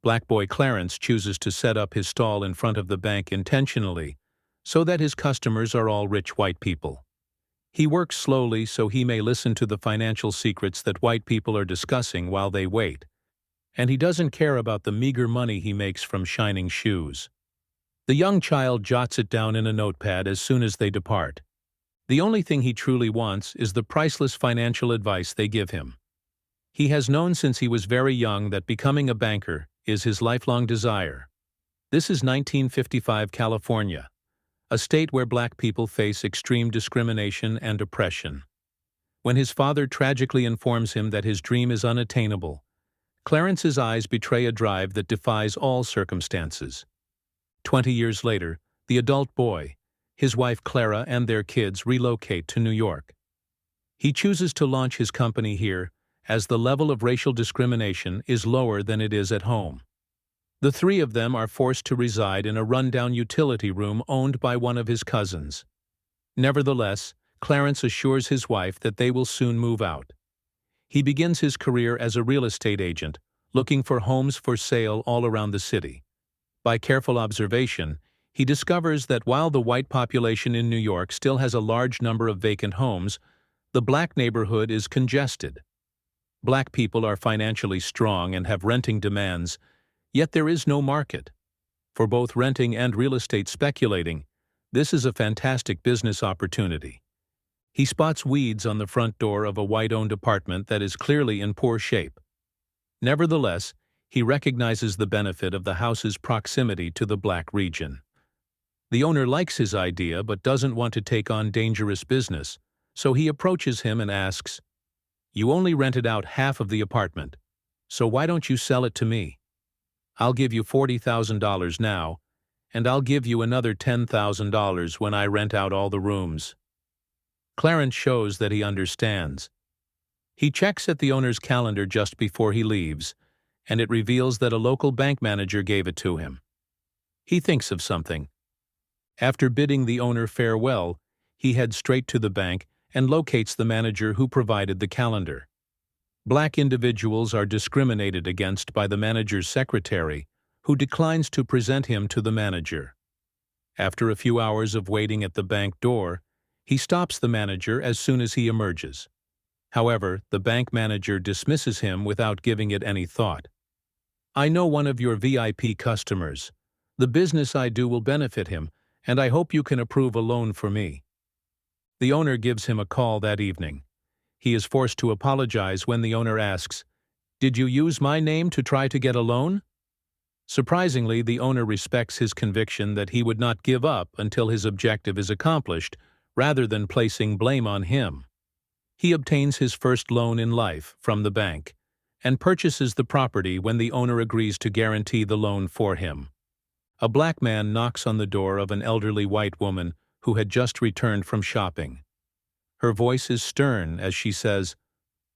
Black boy Clarence chooses to set up his stall in front of the bank intentionally so that his customers are all rich white people. He works slowly so he may listen to the financial secrets that white people are discussing while they wait, and he doesn't care about the meager money he makes from shining shoes. The young child jots it down in a notepad as soon as they depart. The only thing he truly wants is the priceless financial advice they give him. He has known since he was very young that becoming a banker is his lifelong desire. This is 1955 California, a state where black people face extreme discrimination and oppression. When his father tragically informs him that his dream is unattainable, Clarence's eyes betray a drive that defies all circumstances. 20 years later, the adult boy, his wife Clara, and their kids relocate to New York. He chooses to launch his company here as the level of racial discrimination is lower than it is at home. The three of them are forced to reside in a rundown utility room owned by one of his cousins. Nevertheless, Clarence assures his wife that they will soon move out. He begins his career as a real estate agent, looking for homes for sale all around the city. By careful observation, he discovers that while the white population in New York still has a large number of vacant homes, the black neighborhood is congested. Black people are financially strong and have renting demands, yet there is no market. For both renting and real estate speculating, this is a fantastic business opportunity. He spots weeds on the front door of a white-owned apartment that is clearly in poor shape. Nevertheless, he recognizes the benefit of the house's proximity to the black region. The owner likes his idea but doesn't want to take on dangerous business, so he approaches him and asks, "You only rented out half of the apartment, so why don't you sell it to me? I'll give you $40,000 now, and I'll give you another $10,000 when I rent out all the rooms." Clarence shows that he understands. He checks at the owner's calendar just before he leaves, and it reveals that a local bank manager gave it to him. He thinks of something. After bidding the owner farewell, he heads straight to the bank and locates the manager who provided the calendar. Black individuals are discriminated against by the manager's secretary, who declines to present him to the manager. After a few hours of waiting at the bank door, he stops the manager as soon as he emerges. However, the bank manager dismisses him without giving it any thought. "I know one of your VIP customers. The business I do will benefit him, and I hope you can approve a loan for me." The owner gives him a call that evening. He is forced to apologize when the owner asks, "Did you use my name to try to get a loan?" Surprisingly, the owner respects his conviction that he would not give up until his objective is accomplished, rather than placing blame on him. He obtains his first loan in life from the bank and purchases the property when the owner agrees to guarantee the loan for him. A black man knocks on the door of an elderly white woman who had just returned from shopping. Her voice is stern as she says,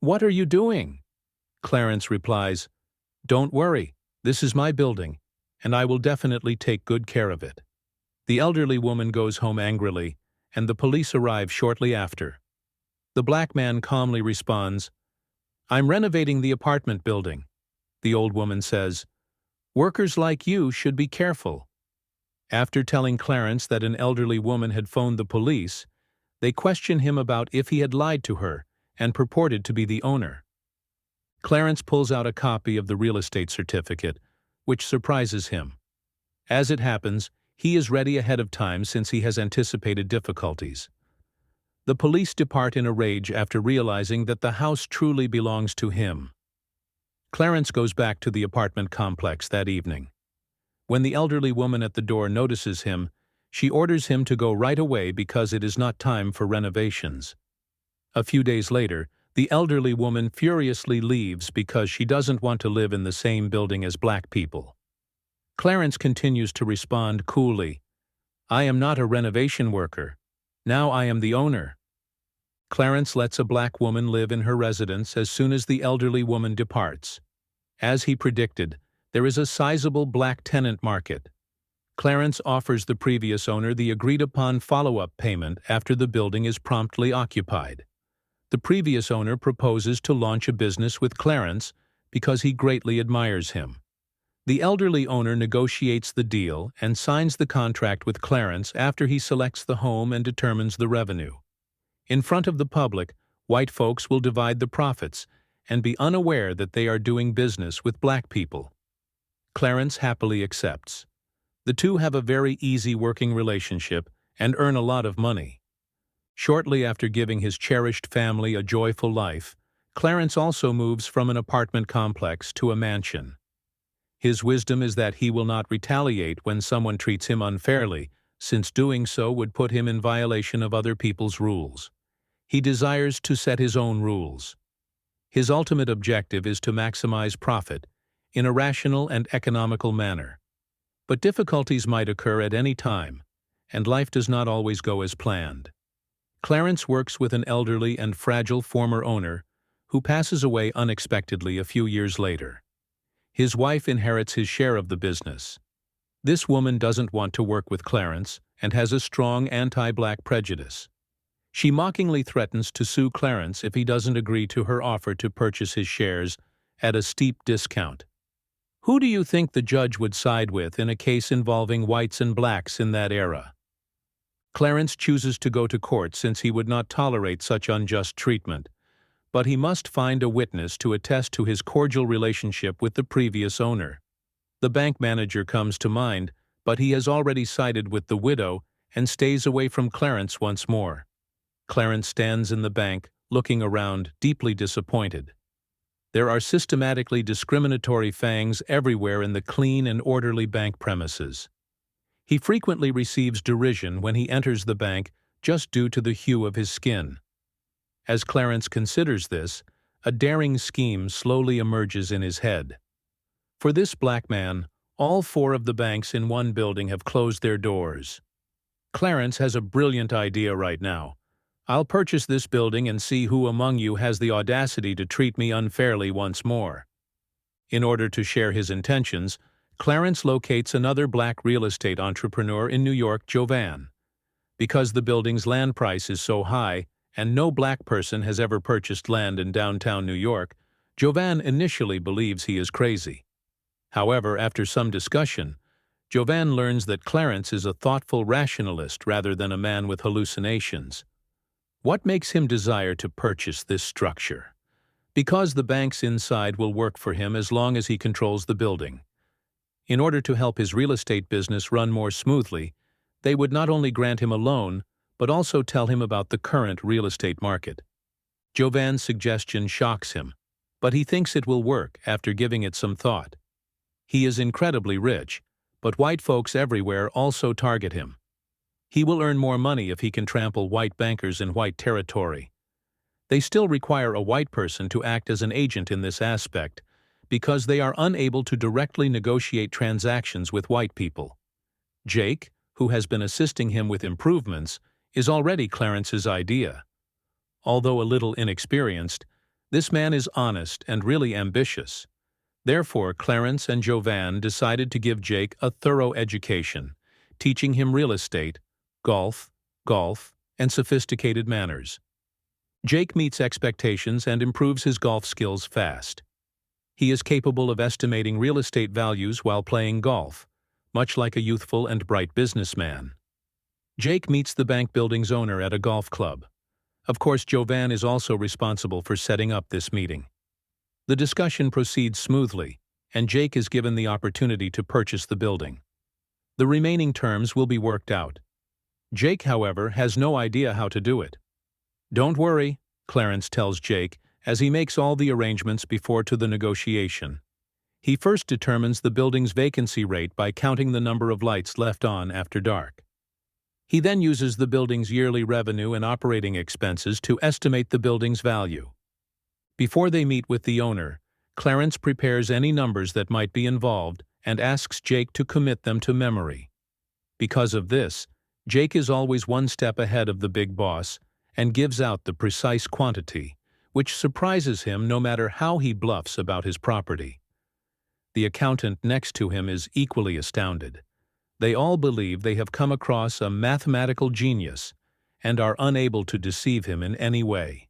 "What are you doing?" Clarence replies, "Don't worry, this is my building, and I will definitely take good care of it." The elderly woman goes home angrily, and the police arrive shortly after. The black man calmly responds, "I'm renovating the apartment building." The old woman says, "Workers like you should be careful." After telling Clarence that an elderly woman had phoned the police, they question him about if he had lied to her and purported to be the owner. Clarence pulls out a copy of the real estate certificate, which surprises him. As it happens, he is ready ahead of time since he has anticipated difficulties. The police depart in a rage after realizing that the house truly belongs to him. Clarence goes back to the apartment complex that evening. When the elderly woman at the door notices him, she orders him to go right away because it is not time for renovations. A few days later, the elderly woman furiously leaves because she doesn't want to live in the same building as black people. Clarence continues to respond coolly, "I am not a renovation worker. Now I am the owner." Clarence lets a black woman live in her residence as soon as the elderly woman departs. As he predicted, there is a sizable black tenant market. Clarence offers the previous owner the agreed-upon follow-up payment after the building is promptly occupied. The previous owner proposes to launch a business with Clarence because he greatly admires him. The elderly owner negotiates the deal and signs the contract with Clarence after he selects the home and determines the revenue. In front of the public, white folks will divide the profits and be unaware that they are doing business with black people. Clarence happily accepts. The two have a very easy working relationship and earn a lot of money. Shortly after giving his cherished family a joyful life, Clarence also moves from an apartment complex to a mansion. His wisdom is that he will not retaliate when someone treats him unfairly, since doing so would put him in violation of other people's rules. He desires to set his own rules. His ultimate objective is to maximize profit in a rational and economical manner. But difficulties might occur at any time, and life does not always go as planned. Clarence works with an elderly and fragile former owner who passes away unexpectedly a few years later. His wife inherits his share of the business. This woman doesn't want to work with Clarence and has a strong anti-black prejudice. She mockingly threatens to sue Clarence if he doesn't agree to her offer to purchase his shares at a steep discount. Who do you think the judge would side with in a case involving whites and blacks in that era? Clarence chooses to go to court since he would not tolerate such unjust treatment, but he must find a witness to attest to his cordial relationship with the previous owner. The bank manager comes to mind, but he has already sided with the widow and stays away from Clarence once more. Clarence stands in the bank, looking around, deeply disappointed. There are systematically discriminatory fangs everywhere in the clean and orderly bank premises. He frequently receives derision when he enters the bank just due to the hue of his skin. As Clarence considers this, a daring scheme slowly emerges in his head. For this black man, all 4 of the banks in one building have closed their doors. Clarence has a brilliant idea right now. I'll purchase this building and see who among you has the audacity to treat me unfairly once more. In order to share his intentions, Clarence locates another black real estate entrepreneur in New York, Jovan. Because the building's land price is so high, and no black person has ever purchased land in downtown New York, Jovan initially believes he is crazy. However, after some discussion, Jovan learns that Clarence is a thoughtful rationalist rather than a man with hallucinations. What makes him desire to purchase this structure? Because the banks inside will work for him as long as he controls the building. In order to help his real estate business run more smoothly, they would not only grant him a loan, but also tell him about the current real estate market. Jovan's suggestion shocks him, but he thinks it will work after giving it some thought. He is incredibly rich, but white folks everywhere also target him. He will earn more money if he can trample white bankers in white territory. They still require a white person to act as an agent in this aspect because they are unable to directly negotiate transactions with white people. Jake, who has been assisting him with improvements, is already Clarence's idea. Although a little inexperienced, this man is honest and really ambitious. Therefore, Clarence and Jovan decided to give Jake a thorough education, teaching him real estate, golf, and sophisticated manners. Jake meets expectations and improves his golf skills fast. He is capable of estimating real estate values while playing golf, much like a youthful and bright businessman. Jake meets the bank building's owner at a golf club. Of course, Jovan is also responsible for setting up this meeting. The discussion proceeds smoothly, and Jake is given the opportunity to purchase the building. The remaining terms will be worked out. Jake, however, has no idea how to do it. "Don't worry," Clarence tells Jake as he makes all the arrangements before to the negotiation. He first determines the building's vacancy rate by counting the number of lights left on after dark. He then uses the building's yearly revenue and operating expenses to estimate the building's value. Before they meet with the owner, Clarence prepares any numbers that might be involved and asks Jake to commit them to memory. Because of this, Jake is always one step ahead of the big boss and gives out the precise quantity, which surprises him no matter how he bluffs about his property. The accountant next to him is equally astounded. They all believe they have come across a mathematical genius and are unable to deceive him in any way.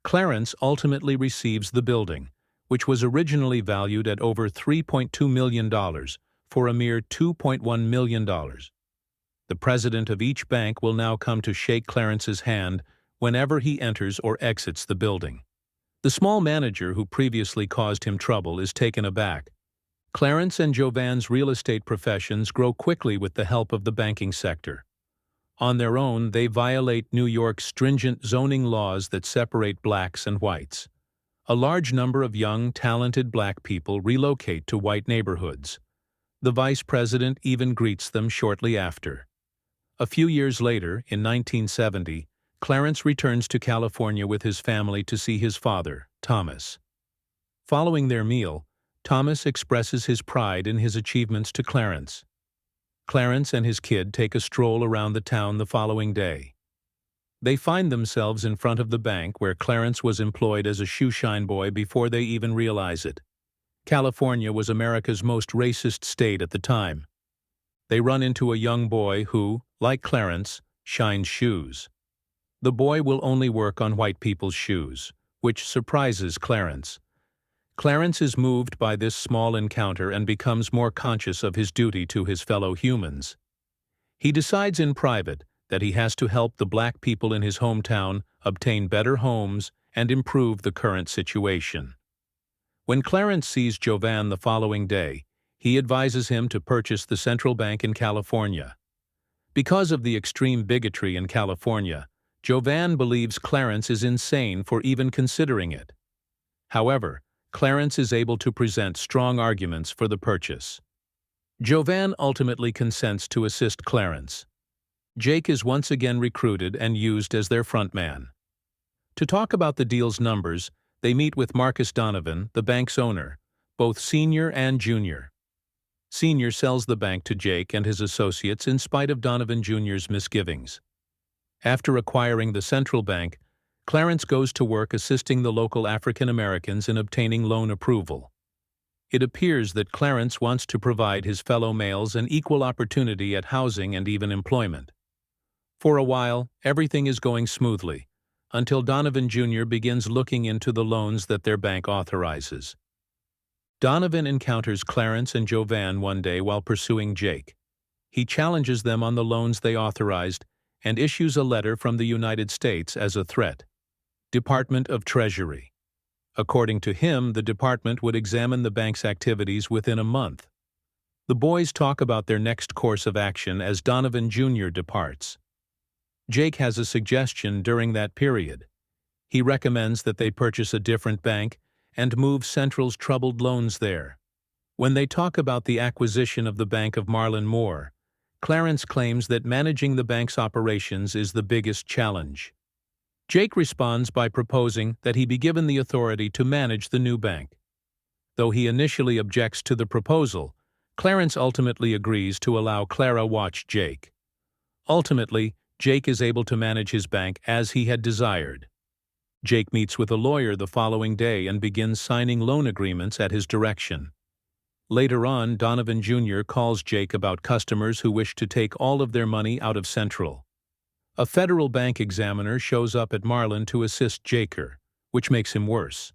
Clarence ultimately receives the building, which was originally valued at over $3.2 million for a mere $2.1 million. The president of each bank will now come to shake Clarence's hand whenever he enters or exits the building. The small manager who previously caused him trouble is taken aback. Clarence and Jovan's real estate professions grow quickly with the help of the banking sector. On their own, they violate New York's stringent zoning laws that separate blacks and whites. A large number of young, talented black people relocate to white neighborhoods. The vice president even greets them shortly after. A few years later, in 1970, Clarence returns to California with his family to see his father, Thomas. Following their meal, Thomas expresses his pride in his achievements to Clarence. Clarence and his kid take a stroll around the town the following day. They find themselves in front of the bank where Clarence was employed as a shoeshine boy before they even realize it. California was America's most racist state at the time. They run into a young boy who, like Clarence, shines shoes. The boy will only work on white people's shoes, which surprises Clarence. Clarence is moved by this small encounter and becomes more conscious of his duty to his fellow humans. He decides in private that he has to help the black people in his hometown obtain better homes and improve the current situation. When Clarence sees Jovan the following day, he advises him to purchase the central bank in California. Because of the extreme bigotry in California, Jovan believes Clarence is insane for even considering it. However, Clarence is able to present strong arguments for the purchase. Jovan ultimately consents to assist Clarence. Jake is once again recruited and used as their frontman. To talk about the deal's numbers, they meet with Marcus Donovan, the bank's owner, both senior and junior. Senior sells the bank to Jake and his associates in spite of Donovan Jr.'s misgivings. After acquiring the central bank, Clarence goes to work assisting the local African Americans in obtaining loan approval. It appears that Clarence wants to provide his fellow males an equal opportunity at housing and even employment. For a while, everything is going smoothly, until Donovan Jr. begins looking into the loans that their bank authorizes. Donovan encounters Clarence and Jovan one day while pursuing Jake. He challenges them on the loans they authorized and issues a letter from the United States as a threat. Department of Treasury. According to him, the department would examine the bank's activities within a month. The boys talk about their next course of action as Donovan Jr. departs. Jake has a suggestion during that period. He recommends that they purchase a different bank and move Central's troubled loans there. When they talk about the acquisition of the Bank of Marlon Moore, Clarence claims that managing the bank's operations is the biggest challenge. Jake responds by proposing that he be given the authority to manage the new bank. Though he initially objects to the proposal, Clarence ultimately agrees to allow Clara watch Jake. Ultimately, Jake is able to manage his bank as he had desired. Jake meets with a lawyer the following day and begins signing loan agreements at his direction. Later on, Donovan Jr. calls Jake about customers who wish to take all of their money out of Central. A federal bank examiner shows up at Marlon to assist Jaker, which makes him worse.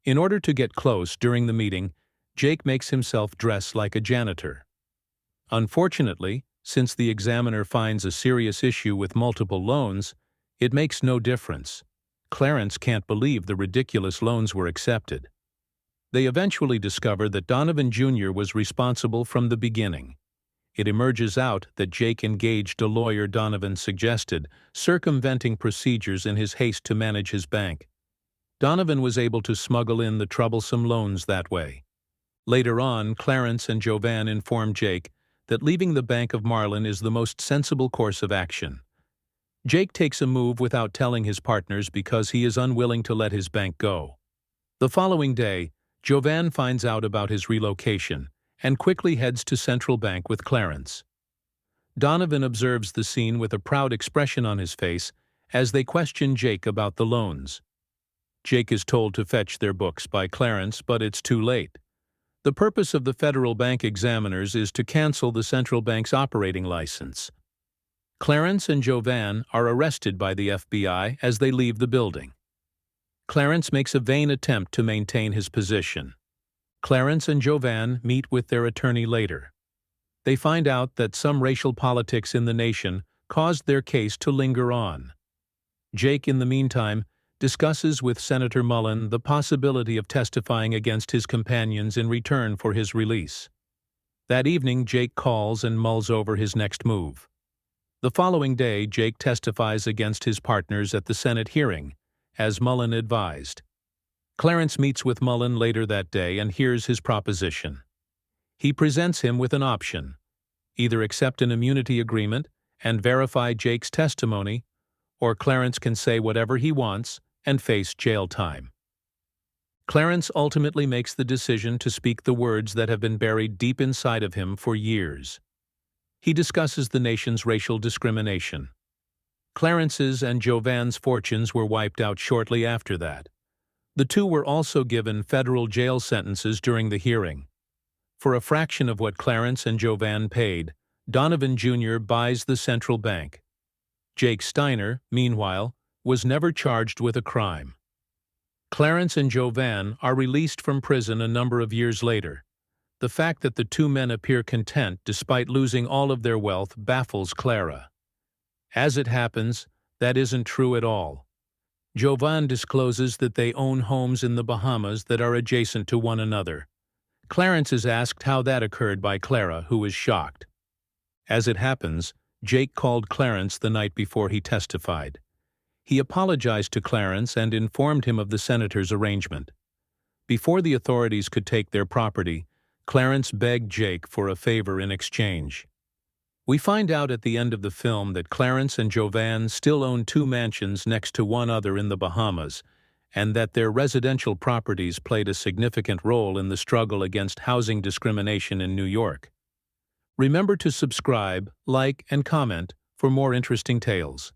In order to get close during the meeting, Jake makes himself dress like a janitor. Unfortunately, since the examiner finds a serious issue with multiple loans, it makes no difference. Clarence can't believe the ridiculous loans were accepted. They eventually discover that Donovan Jr. was responsible from the beginning. It emerges out that Jake engaged a lawyer Donovan suggested, circumventing procedures in his haste to manage his bank. Donovan was able to smuggle in the troublesome loans that way. Later on, Clarence and Jovan inform Jake that leaving the Bank of Marlon is the most sensible course of action. Jake takes a move without telling his partners because he is unwilling to let his bank go. The following day, Jovan finds out about his relocation and quickly heads to Central Bank with Clarence. Donovan observes the scene with a proud expression on his face as they question Jake about the loans. Jake is told to fetch their books by Clarence, but it's too late. The purpose of the federal bank examiners is to cancel the central bank's operating license. Clarence and Jovan are arrested by the FBI as they leave the building. Clarence makes a vain attempt to maintain his position. Clarence and Jovan meet with their attorney later. They find out that some racial politics in the nation caused their case to linger on. Jake, in the meantime, discusses with Senator Mullen the possibility of testifying against his companions in return for his release. That evening, Jake calls and mulls over his next move. The following day, Jake testifies against his partners at the Senate hearing, as Mullen advised. Clarence meets with Mullen later that day and hears his proposition. He presents him with an option: either accept an immunity agreement and verify Jake's testimony, or Clarence can say whatever he wants and face jail time. Clarence ultimately makes the decision to speak the words that have been buried deep inside of him for years. He discusses the nation's racial discrimination. Clarence's and Jovan's fortunes were wiped out shortly after that. The two were also given federal jail sentences during the hearing. For a fraction of what Clarence and Jovan paid, Donovan Jr. buys the central bank. Jake Steiner, meanwhile, was never charged with a crime. Clarence and Jovan are released from prison a number of years later. The fact that the two men appear content despite losing all of their wealth baffles Clara. As it happens, that isn't true at all. Jovan discloses that they own homes in the Bahamas that are adjacent to one another. Clarence is asked how that occurred by Clara, who is shocked. As it happens, Jake called Clarence the night before he testified. He apologized to Clarence and informed him of the senator's arrangement. Before the authorities could take their property, Clarence begged Jake for a favor in exchange. We find out at the end of the film that Clarence and Jovan still own two mansions next to one other in the Bahamas, and that their residential properties played a significant role in the struggle against housing discrimination in New York. Remember to subscribe, like, and comment for more interesting tales.